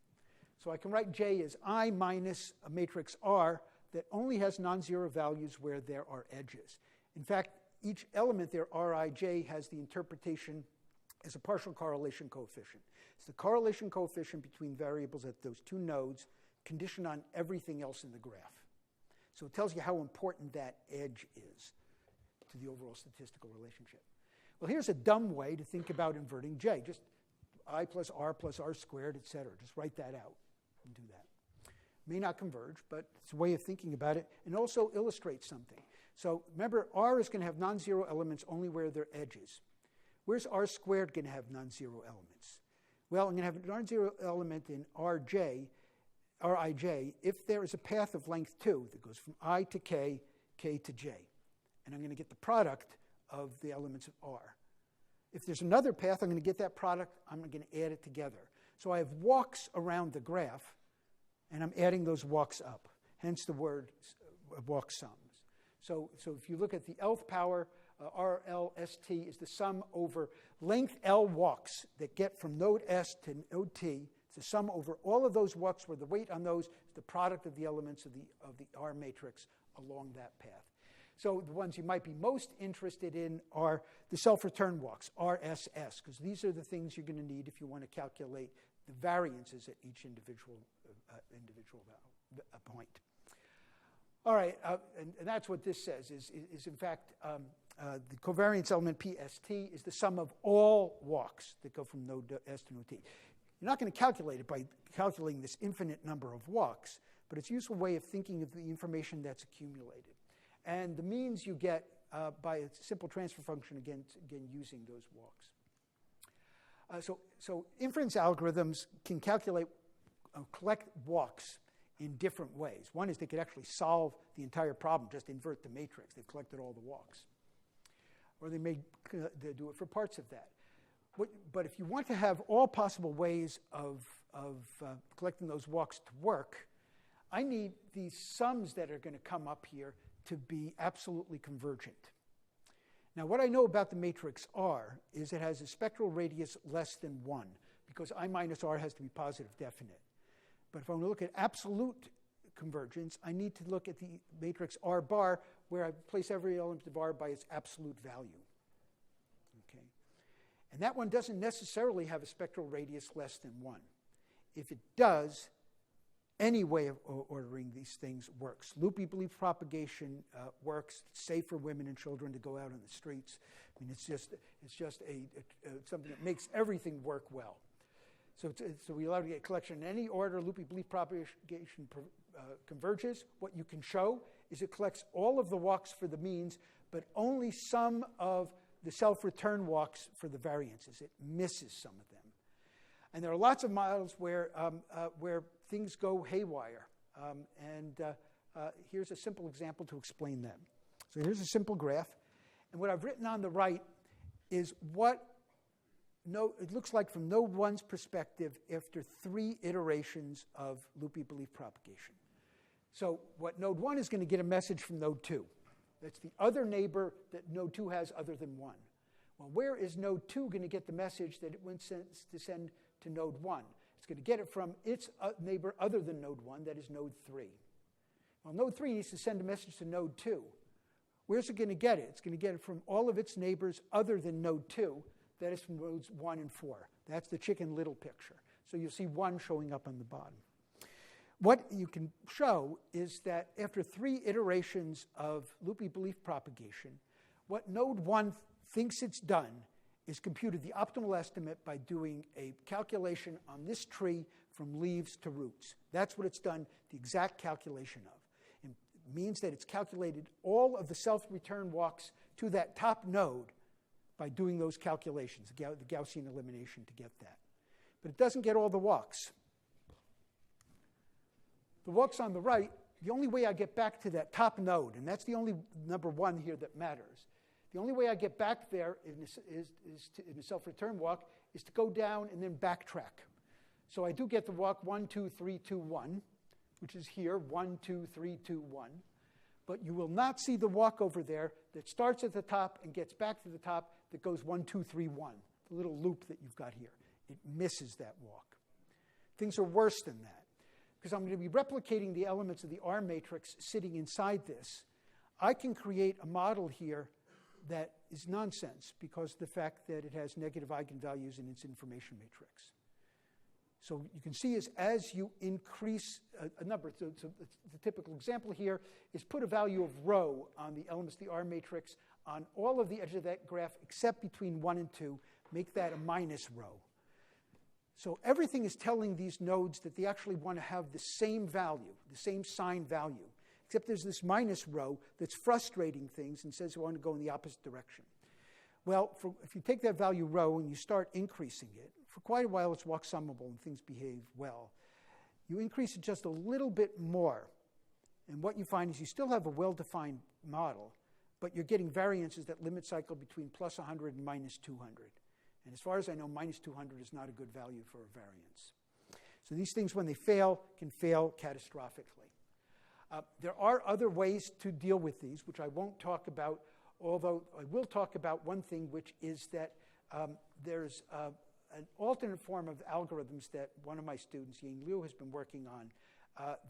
So I can write J as I minus a matrix R that only has non-zero values where there are edges. In fact, each element there, Rij, has the interpretation as a partial correlation coefficient. It's the correlation coefficient between variables at those 2 nodes conditioned on everything else in the graph. So it tells you how important that edge is to the overall statistical relationship. Well, here's a dumb way to think about inverting J. Just I plus r squared, et cetera. Just write that out and do that. May not converge, but it's a way of thinking about it, and also illustrates something. So remember, r is going to have non-zero elements only where they're edges. Where's r squared going to have non-zero elements? Well, I'm going to have a non-zero element in rij, if there is a path of length 2 that goes from I to k, k to j. And I'm going to get the product of the elements of r. If there's another path, I'm going to get that product. I'm going to add it together. So I have walks around the graph, and I'm adding those walks up, hence the word walk sums. So if you look at the Lth power, RLST is the sum over length L walks that get from node S to node T. It's the sum over all of those walks where the weight on those is the product of the elements of the R matrix along that path. So the ones you might be most interested in are the self-return walks, RSS, because these are the things you're going to need if you want to calculate the variances at each individual point. All right, and that's what this says, is in fact, the covariance element PST is the sum of all walks that go from node S to node T. You're not going to calculate it by calculating this infinite number of walks, but it's a useful way of thinking of the information that's accumulated. And the means you get by a simple transfer function, again using those walks. So inference algorithms can calculate, collect walks in different ways. One is they could actually solve the entire problem, just invert the matrix. They've collected all the walks. Or they may do it for parts of that. But if you want to have all possible ways of collecting those walks to work, I need these sums that are going to come up here to be absolutely convergent. Now, what I know about the matrix R is it has a spectral radius less than 1, because I minus R has to be positive definite. But if I want to look at absolute convergence, I need to look at the matrix R bar, where I place every element of R by its absolute value. Okay? And that one doesn't necessarily have a spectral radius less than 1. If it does, any way of ordering these things works. Loopy belief propagation works. It's safe for women and children to go out on the streets. I mean, it's just something that makes everything work well. So we allow to get a collection in any order. Loopy belief propagation converges. What you can show is it collects all of the walks for the means, but only some of the self-return walks for the variances. It misses some of them. And there are lots of models where things go haywire. Here's a simple example to explain that. So here's a simple graph. And what I've written on the right is what it looks like from node 1's perspective after 3 iterations of loopy belief propagation. So what node 1 is going to get a message from node 2. That's the other neighbor that node 2 has other than 1. Well, where is node 2 going to get the message that it wants to send to node 1? It's going to get it from its neighbor other than node 1, that is node 3. Well, node 3 needs to send a message to node 2. Where's it going to get it? It's going to get it from all of its neighbors other than node 2, that is from nodes 1 and 4. That's the Chicken Little picture. So you'll see 1 showing up on the bottom. What you can show is that after 3 iterations of loopy belief propagation, what node 1 thinks it's done is computed the optimal estimate by doing a calculation on this tree from leaves to roots. That's what it's done, the exact calculation of. It means that it's calculated all of the self-return walks to that top node by doing those calculations, the Gaussian elimination to get that. But it doesn't get all the walks. The walks on the right, the only way I get back to that top node, and that's the only number 1 here that matters, the only way I get back there in the self-return walk is to go down and then backtrack. So I do get the walk 1, 2, 3, 2, 1, which is here, 1, 2, 3, 2, 1. But you will not see the walk over there that starts at the top and gets back to the top that goes 1, 2, 3, 1, the little loop that you've got here. It misses that walk. Things are worse than that, because I'm going to be replicating the elements of the R matrix sitting inside this. I can create a model here that is nonsense because of the fact that it has negative eigenvalues in its information matrix. So you can see as you increase a number, so the typical example here is put a value of rho on the elements of the R matrix on all of the edges of that graph except between 1 and 2, make that a minus rho. So everything is telling these nodes that they actually want to have the same value, the same sign value, except there's this minus rho that's frustrating things and says we want to go in the opposite direction. Well, if you take that value rho and you start increasing it, for quite a while it's walk summable and things behave well. You increase it just a little bit more, and what you find is you still have a well-defined model, but you're getting variances that limit cycle between plus 100 and minus 200. And as far as I know, minus 200 is not a good value for a variance. So these things, when they fail, can fail catastrophically. There are other ways to deal with these, which I won't talk about, although I will talk about one thing, which is that there's an alternate form of algorithms that one of my students, Ying Liu, has been working on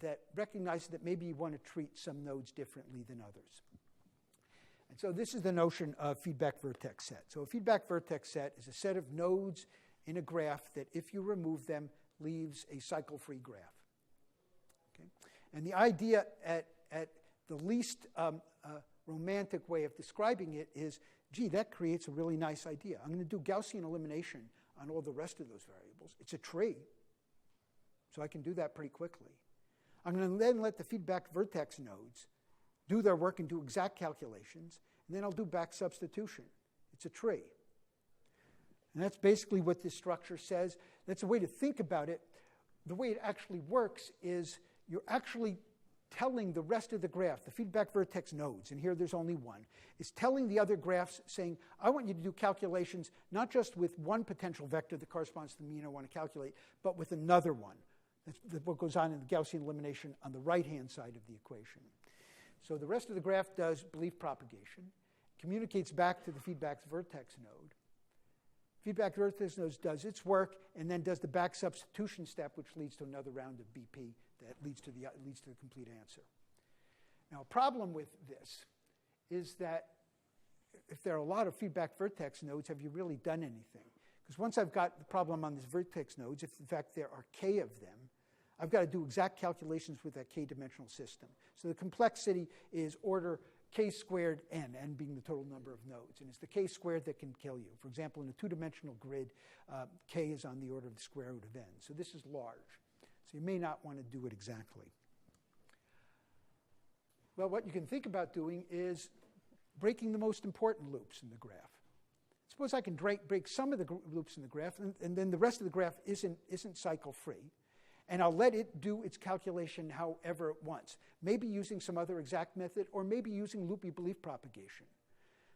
that recognizes that maybe you want to treat some nodes differently than others. And so this is the notion of feedback vertex set. So a feedback vertex set is a set of nodes in a graph that, if you remove them, leaves a cycle-free graph. Okay? And the idea at the least romantic way of describing it is, gee, that creates a really nice idea. I'm going to do Gaussian elimination on all the rest of those variables. It's a tree, so I can do that pretty quickly. I'm going to then let the feedback vertex nodes do their work and do exact calculations, and then I'll do back substitution. It's a tree. And that's basically what this structure says. That's a way to think about it. The way it actually works is you're actually telling the rest of the graph, the feedback vertex nodes, and here there's only one, is telling the other graphs, saying, I want you to do calculations not just with one potential vector that corresponds to the mean I want to calculate, but with another one. That's what goes on in the Gaussian elimination on the right-hand side of the equation. So the rest of the graph does belief propagation, communicates back to the feedback vertex node. Feedback vertex node does its work, and then does the back substitution step, which leads to another round of BP that leads to the complete answer. Now, a problem with this is that if there are a lot of feedback vertex nodes, have you really done anything? Because once I've got the problem on these vertex nodes, if in fact there are k of them, I've got to do exact calculations with that k-dimensional system. So the complexity is order k squared n, n being the total number of nodes. And it's the k squared that can kill you. For example, in a two-dimensional grid, k is on the order of the square root of n. So this is large. So you may not want to do it exactly. Well, what you can think about doing is breaking the most important loops in the graph. Suppose I can break some of the loops in the graph, and then the rest of the graph isn't cycle-free. And I'll let it do its calculation however it wants, maybe using some other exact method, or maybe using loopy belief propagation.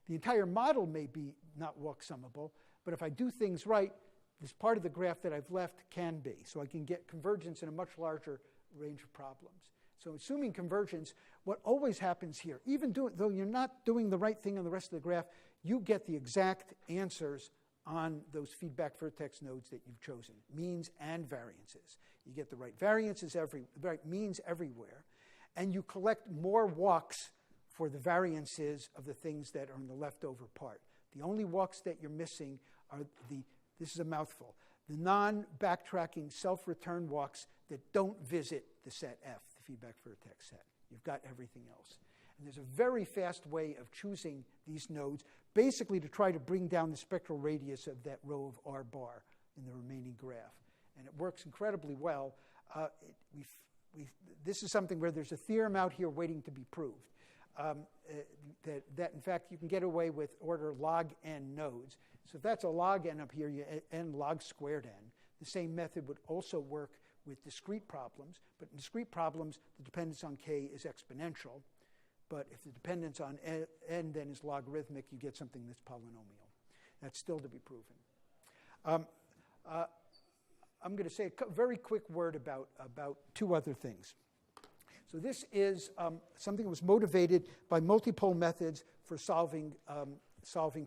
The entire model may be not walk summable, but if I do things right, this part of the graph that I've left can be. So I can get convergence in a much larger range of problems. So assuming convergence, what always happens here, even though you're not doing the right thing on the rest of the graph, you get the exact answers on those feedback vertex nodes that you've chosen, means and variances. You get the right variances, the right means everywhere, and you collect more walks for the variances of the things that are in the leftover part. The only walks that you're missing are this is a mouthful, the non-backtracking self-return walks that don't visit the set F, the feedback vertex set. You've got everything else. And there's a very fast way of choosing these nodes, basically to try to bring down the spectral radius of that row of R bar in the remaining graph. And it works incredibly well. This is something where there's a theorem out here waiting to be proved. That in fact, you can get away with order log n nodes. So if that's a log n up here, you n log squared n. The same method would also work with discrete problems. But in discrete problems, the dependence on k is exponential. But if the dependence on n then is logarithmic, you get something that's polynomial. That's still to be proven. I'm going to say a very quick word about two other things. So this is something that was motivated by multipole methods for solving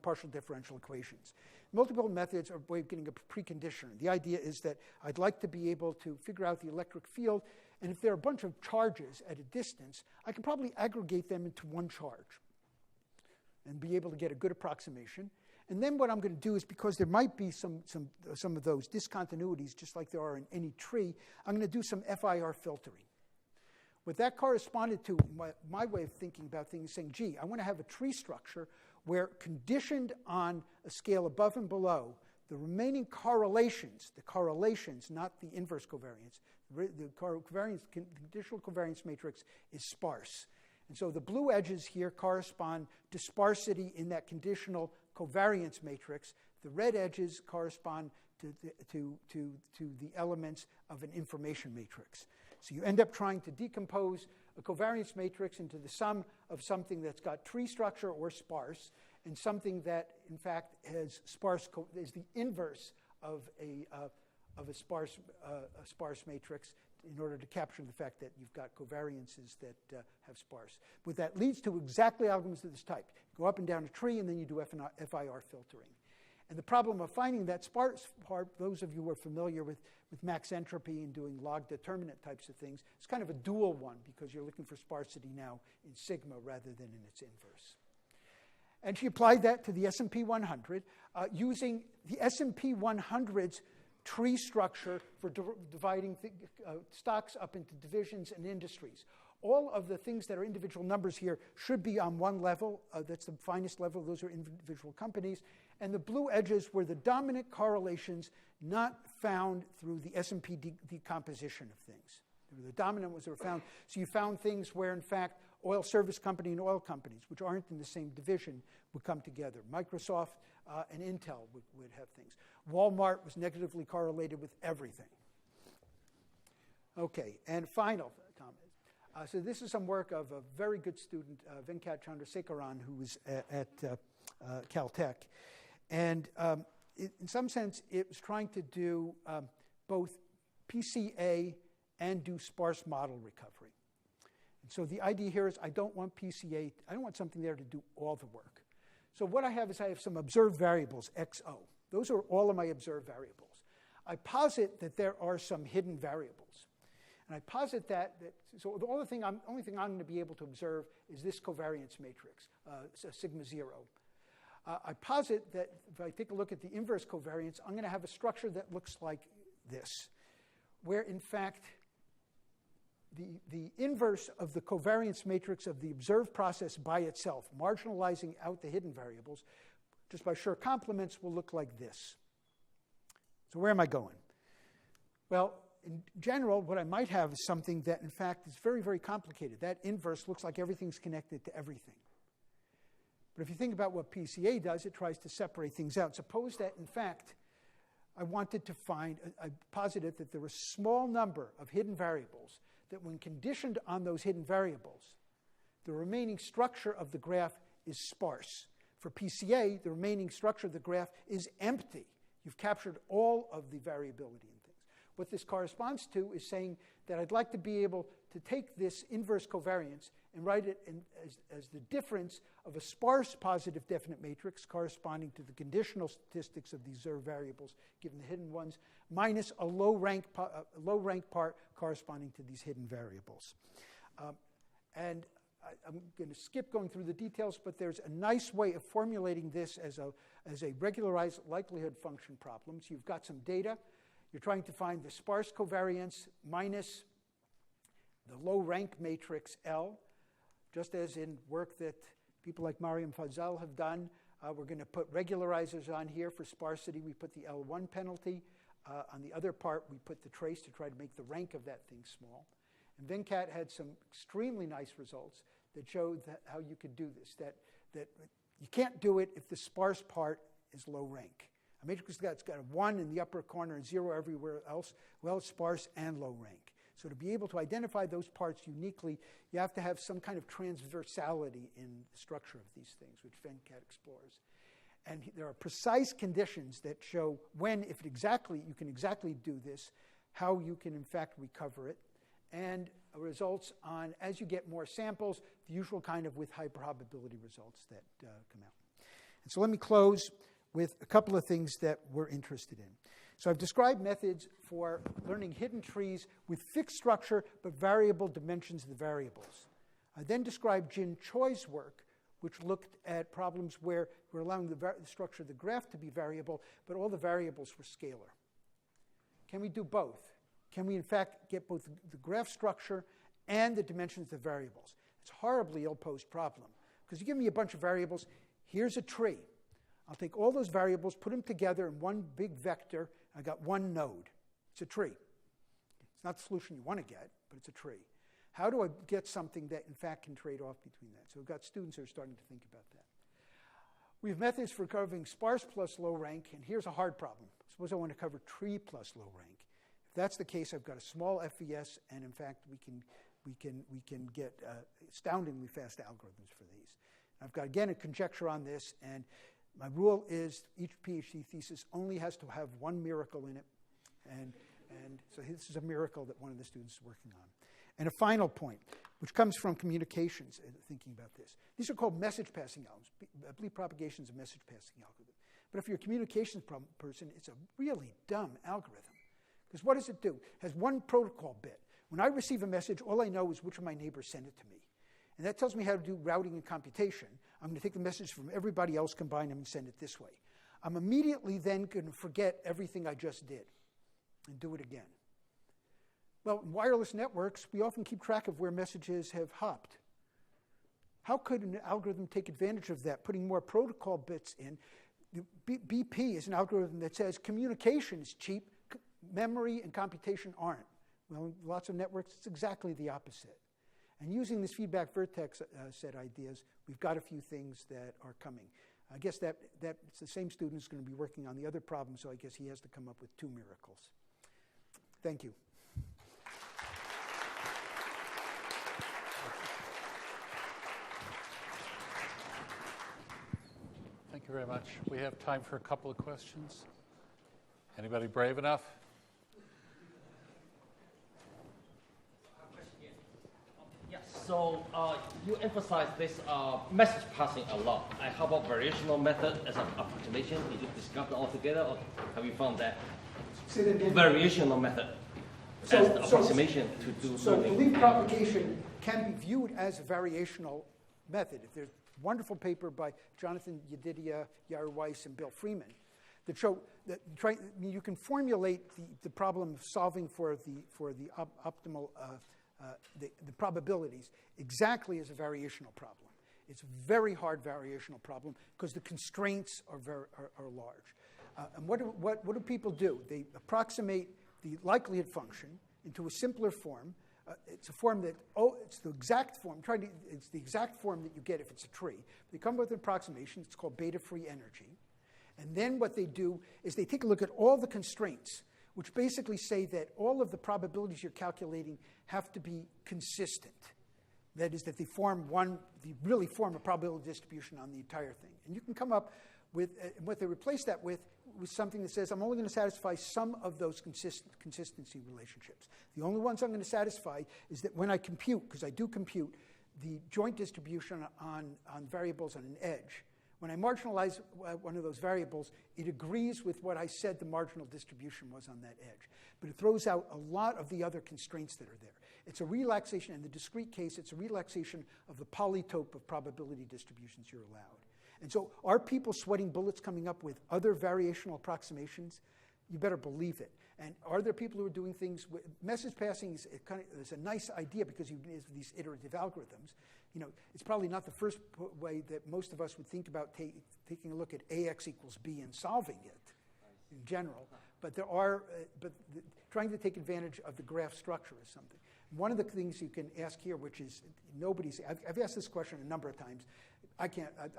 partial differential equations. Multipole methods are a way of getting a preconditioner. The idea is that I'd like to be able to figure out the electric field, and if there are a bunch of charges at a distance, I can probably aggregate them into one charge and be able to get a good approximation. And then what I'm going to do is, because there might be some of those discontinuities, just like there are in any tree, I'm going to do some FIR filtering. What that corresponded to, my way of thinking about things, saying, gee, I want to have a tree structure where, conditioned on a scale above and below, The remaining correlations, not the inverse covariance, the conditional covariance matrix is sparse. And so the blue edges here correspond to sparsity in that conditional covariance matrix. The red edges correspond to the elements of an information matrix. So you end up trying to decompose a covariance matrix into the sum of something that's got tree structure or sparse, and something that, in fact, has is the inverse of a sparse matrix, in order to capture the fact that you've got covariances that have sparse. But that leads to exactly algorithms of this type. You go up and down a tree, and then you do FIR filtering. And the problem of finding that sparse part, those of you who are familiar with max entropy and doing log determinant types of things, it's kind of a dual one, because you're looking for sparsity now in sigma rather than in its inverse. And she applied that to the S&P 100 using the S&P 100's tree structure for dividing stocks up into divisions and industries. All of the things that are individual numbers here should be on one level. That's the finest level. Those are individual companies. And the blue edges were the dominant correlations not found through the S&P decomposition of things. They were the dominant ones that were found. So you found things where, in fact, oil service company and oil companies, which aren't in the same division, would come together. Microsoft and Intel would have things. Walmart was negatively correlated with everything. Okay, and final comment. So this is some work of a very good student, Venkat Chandrasekaran, who was at Caltech. And in some sense, it was trying to do both PCA and do sparse model recovery. And so the idea here is I don't want PCA, I don't want something there to do all the work. So what I have is I have some observed variables, XO. Those are all of my observed variables. I posit that there are some hidden variables. And I posit so the only thing I'm going to be able to observe is this covariance matrix, sigma 0. I posit that if I take a look at the inverse covariance, I'm going to have a structure that looks like this, where in fact the inverse of the covariance matrix of the observed process by itself, marginalizing out the hidden variables, just by sheer complements, will look like this. So where am I going? Well, in general, what I might have is something that, in fact, is very, very complicated. That inverse looks like everything's connected to everything. But if you think about what PCA does, it tries to separate things out. Suppose that, in fact, I posited that there were a small number of hidden variables that when conditioned on those hidden variables, the remaining structure of the graph is sparse. For PCA, the remaining structure of the graph is empty. You've captured all of the variability in things. What this corresponds to is saying that I'd like to be able to take this inverse covariance and write it as the difference of a sparse positive definite matrix corresponding to the conditional statistics of the observed variables, given the hidden ones, minus a low rank part corresponding to these hidden variables. And I'm going to skip going through the details, but there's a nice way of formulating this as a regularized likelihood function problem. So you've got some data. You're trying to find the sparse covariance minus the low rank matrix L. Just as in work that people like Mariam Fazal have done, we're going to put regularizers on here for sparsity. We put the L1 penalty. On the other part, we put the trace to try to make the rank of that thing small. And Venkat had some extremely nice results that showed how you could do this, that you can't do it if the sparse part is low rank. A matrix that's got a 1 in the upper corner and 0 everywhere else, well, it's sparse and low rank. So to be able to identify those parts uniquely, you have to have some kind of transversality in the structure of these things, which Venkat explores. And there are precise conditions that show when, if you can exactly do this, how you can in fact recover it, and results on, as you get more samples, the usual kind of with high probability results that come out. And so let me close with a couple of things that we're interested in. So I've described methods for learning hidden trees with fixed structure but variable dimensions of the variables. I then described Jin Choi's work, which looked at problems where we're allowing the structure of the graph to be variable, but all the variables were scalar. Can we do both? Can we, in fact, get both the graph structure and the dimensions of the variables? It's a horribly ill-posed problem, because you give me a bunch of variables. Here's a tree. I'll take all those variables, put them together in one big vector. I got one node. It's a tree. It's not the solution you want to get, but it's a tree. How do I get something that, in fact, can trade off between that? So we've got students who are starting to think about that. We have methods for covering sparse plus low rank, and here's a hard problem. Suppose I want to cover tree plus low rank. If that's the case, I've got a small FES, and in fact, we can get astoundingly fast algorithms for these. I've got, again, a conjecture on this, and my rule is each PhD thesis only has to have one miracle in it, and so this is a miracle that one of the students is working on. And a final point, which comes from communications, thinking about this. These are called message passing algorithms. I believe propagation is a message passing algorithm. But if you're a communications person, it's a really dumb algorithm. Because what does it do? It has one protocol bit. When I receive a message, all I know is which of my neighbors sent it to me. And that tells me how to do routing and computation. I'm going to take the message from everybody else, combine them, and send it this way. I'm immediately then going to forget everything I just did and do it again. Well, in wireless networks, we often keep track of where messages have hopped. How could an algorithm take advantage of that, putting more protocol bits in? BP is an algorithm that says communication is cheap, memory and computation aren't. Well, in lots of networks, it's exactly the opposite. And using this feedback vertex set ideas, we've got a few things that are coming. I guess that's the same student who's going to be working on the other problem, so I guess he has to come up with two miracles. Thank you. Thank you very much. We have time for a couple of questions. Anybody brave enough? Yes, so you emphasize this message passing a lot. How about variational method as an approximation? Did you discover altogether, or have you found that variational method as an approximation to do so learning? belief propagation can be viewed as a variational method. If there's a wonderful paper by Jonathan Yedidia, Yair Weiss, and Bill Freeman that show that you can formulate the problem of solving for the optimal the probabilities exactly as a variational problem. It's a very hard variational problem because the constraints are large. And what do people do? They approximate the likelihood function into a simpler form. It's a form that, it's the exact form. It's the exact form that you get if it's a tree. They come with an approximation. It's called beta-free energy. And then what they do is they take a look at all the constraints, which basically say that all of the probabilities you're calculating have to be consistent. That is, that they really form a probability distribution on the entire thing. And you can come up with, what they replace that with something that says, I'm only going to satisfy some of those consistency relationships. The only ones I'm going to satisfy is that when I compute, because I do compute, the joint distribution on variables on an edge, when I marginalize one of those variables, it agrees with what I said the marginal distribution was on that edge. But it throws out a lot of the other constraints that are there. It's a relaxation. In the discrete case, it's a relaxation of the polytope of probability distributions you're allowed. And so are people sweating bullets coming up with other variational approximations? You better believe it. And are there people who are doing things with message passing? Is a nice idea because you have these iterative algorithms. It's probably not the first way that most of us would think about taking a look at AX equals B and solving it in general. But trying to take advantage of the graph structure is something. One of the things you can ask here, which is I've asked this question a number of times. I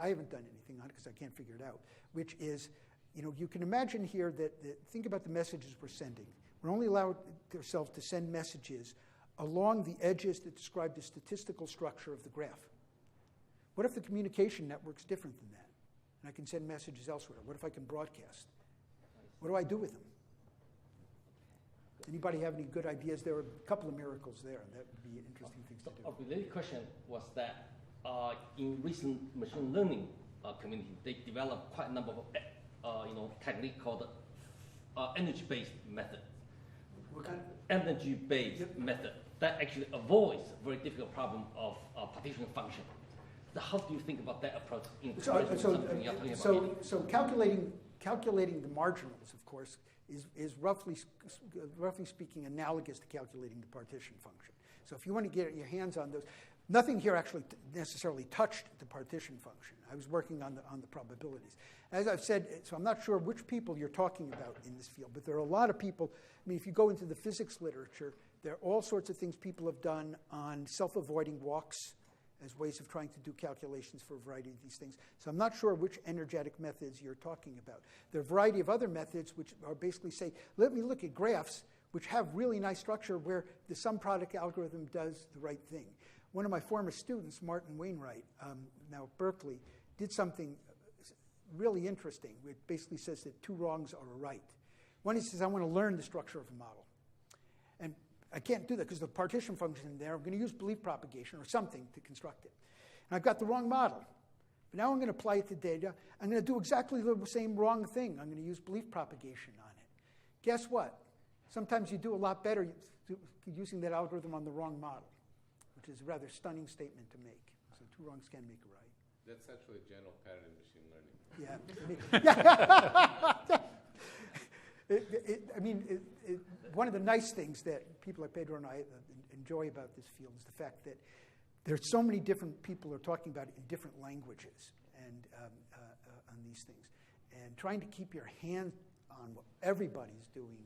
haven't done anything on it because I can't figure it out, which is, you can imagine here that think about the messages we're sending. We're only allowed ourselves to send messages along the edges that describe the statistical structure of the graph. What if the communication network's different than that? And I can send messages elsewhere. What if I can broadcast? What do I do with them? Anybody have any good ideas? There are a couple of miracles there. That would be interesting things to do. A related question was that in recent machine learning community, they developed quite a number of technique called energy-based method. What kind? Energy-based method that actually avoids very difficult problem of partition function. So how do you think about that approach in comparison to something you're talking about? So calculating the marginals, of course, is roughly speaking analogous to calculating the partition function. So if you want to get your hands on those, Nothing here actually necessarily touched the partition function. I was working on the probabilities. As I've said, so I'm not sure which people you're talking about in this field, but there are a lot of people. I mean, if you go into the physics literature, there are all sorts of things people have done on self-avoiding walks as ways of trying to do calculations for a variety of these things. So I'm not sure which energetic methods you're talking about. There are a variety of other methods which are basically say, let me look at graphs which have really nice structure where the sum product algorithm does the right thing. One of my former students, Martin Wainwright, now at Berkeley, did something really interesting. It basically says that 2 wrongs are a right. One, he says, I want to learn the structure of a model. And I can't do that because the partition function in there, I'm going to use belief propagation or something to construct it. And I've got the wrong model. But now I'm going to apply it to data. I'm going to do exactly the same wrong thing. I'm going to use belief propagation on it. Guess what? Sometimes you do a lot better using that algorithm on the wrong model, which is a rather stunning statement to make. So 2 wrongs can make a right. That's actually a general pattern in machine learning. One of the nice things that people like Pedro and I enjoy about this field is the fact that there's so many different people are talking about it in different languages and on these things. And trying to keep your hand on what everybody's doing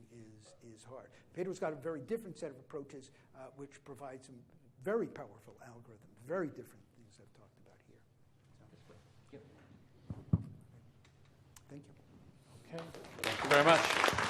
is hard. Pedro's got a very different set of approaches which provide some very powerful algorithms, very different things I've talked about here. So. Thank you. Okay. Thank you very much.